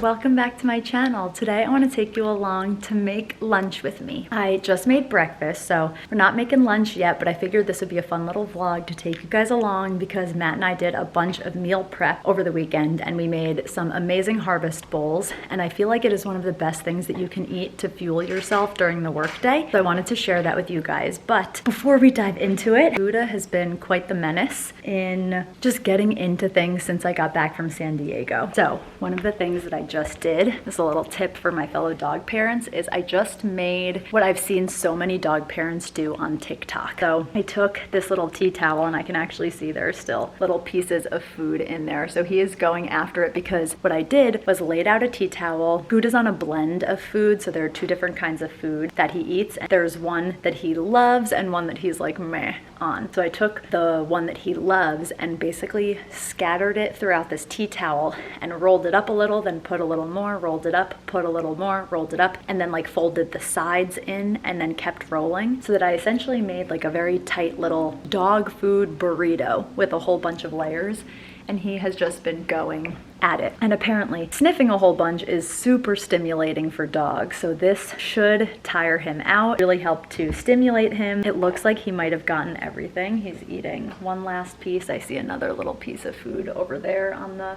welcome back to my channel. Today I want to take you along to make lunch with me. I just made breakfast, so we're not making lunch yet, but I figured this would be a fun little vlog to take you guys along because Matt and I did a bunch of meal prep over the weekend and we made some amazing harvest bowls, and I feel like it is one of the best things that you can eat to fuel yourself during the workday. So I wanted to share that with you guys. But before we dive into it, Gouda has been quite the menace in just getting into things since I got back from San Diego. So one of the things that I just did, this is a little tip for my fellow dog parents, is I just made what I've seen so many dog parents do on TikTok. So I took this little tea towel and I can actually see there are still little pieces of food in there. So he is going after it because what I did was laid out a tea towel. Gouda's on a blend of food, so there are two different kinds of food that he eats. There's one that he loves and one that he's like meh on. So I took the one that he loves and basically scattered it throughout this tea towel and rolled it up a little, then put a little more, rolled it up, put a little more, rolled it up, and then like folded the sides in and then kept rolling, so that I essentially made like a very tight little dog food burrito with a whole bunch of layers. And he has just been going at it. And apparently sniffing a whole bunch is super stimulating for dogs. So this should tire him out, really help to stimulate him. It looks like he might have gotten everything. He's eating one last piece. I see another little piece of food over there on the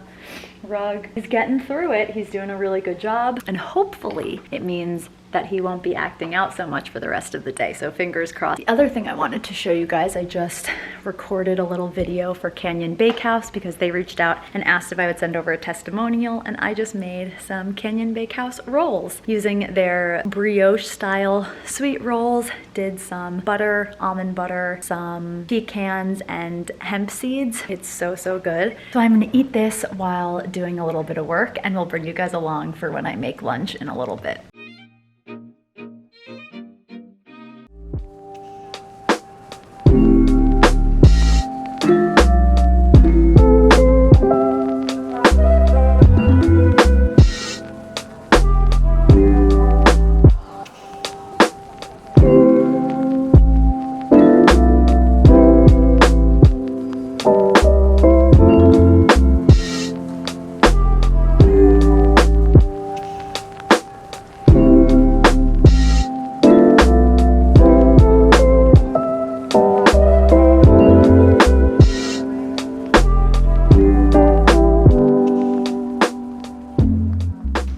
rug. He's getting through it. He's doing a really good job. And hopefully it means that he won't be acting out so much for the rest of the day. So fingers crossed. The other thing I wanted to show you guys, I just recorded a little video for Canyon Bakehouse because they reached out and asked if I would send over a testimonial, and I just made some Canyon Bakehouse rolls using their brioche style sweet rolls. Did some butter, almond butter, some pecans, and hemp seeds. It's so good. So I'm gonna eat this while doing a little bit of work, and we'll bring you guys along for when I make lunch in a little bit.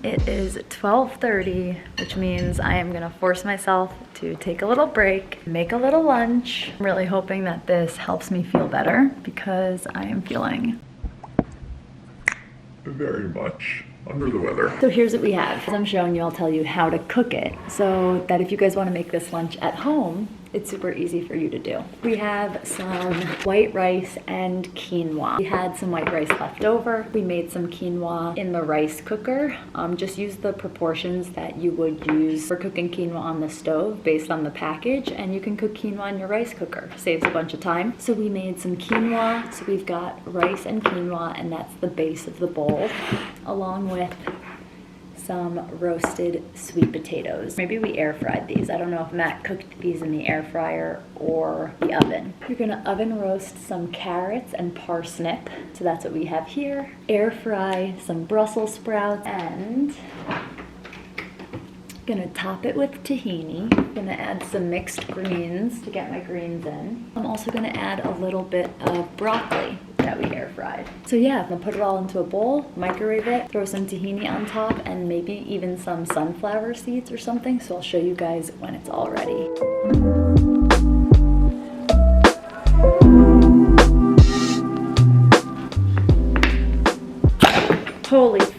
It is 12:30, which means I am gonna force myself to take a little break, make a little lunch. I'm really hoping that this helps me feel better because I am feeling very much under the weather. So here's what we have. As I'm showing you, I'll tell you how to cook it so that if you guys want to make this lunch at home, it's super easy for you to do. We have some white rice and quinoa. We had some white rice left over. We made some quinoa in the rice cooker. Just use the proportions that you would use for cooking quinoa on the stove based on the package, and you can cook quinoa in your rice cooker. Saves a bunch of time. So we made some quinoa. So we've got rice and quinoa, and that's the base of the bowl, along with some roasted sweet potatoes. Maybe we air fried these. I don't know if Matt cooked these in the air fryer or the oven. You're gonna oven roast some carrots and parsnip. So that's what we have here. Air fry some Brussels sprouts, and gonna top it with tahini. Gonna add some mixed greens to get my greens in. I'm also gonna add a little bit of broccoli that we air fried. So yeah, I'm gonna put it all into a bowl, microwave it, throw some tahini on top, and maybe even some sunflower seeds or something. So I'll show you guys when it's all ready. Holy f***.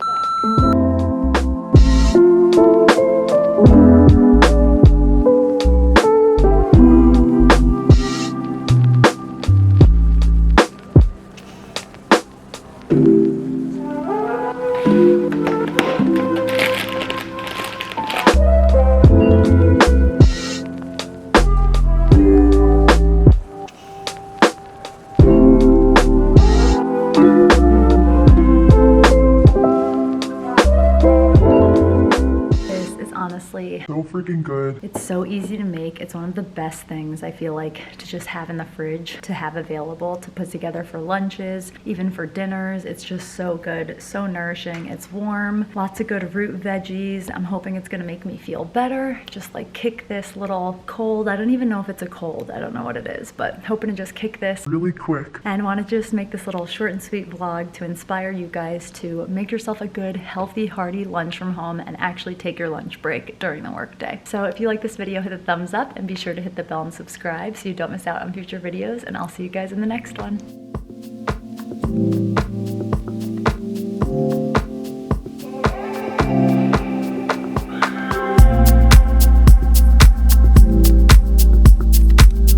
so freaking good. It's so easy to make. It's one of the best things I feel like to just have in the fridge, to have available, to put together for lunches, even for dinners. It's just so good, so nourishing. It's warm, lots of good root veggies. I'm hoping it's gonna make me feel better. Just like kick this little cold. I don't even know if it's a cold. I don't know what it is, but hoping to just kick this Really quick. and want to just make this little short and sweet vlog to inspire you guys to make yourself a good, healthy, hearty lunch from home and actually take your lunch break during the workday. So if you like this video, hit the thumbs up and be sure to hit the bell and subscribe so you don't miss out on future videos, and I'll see you guys in the next one.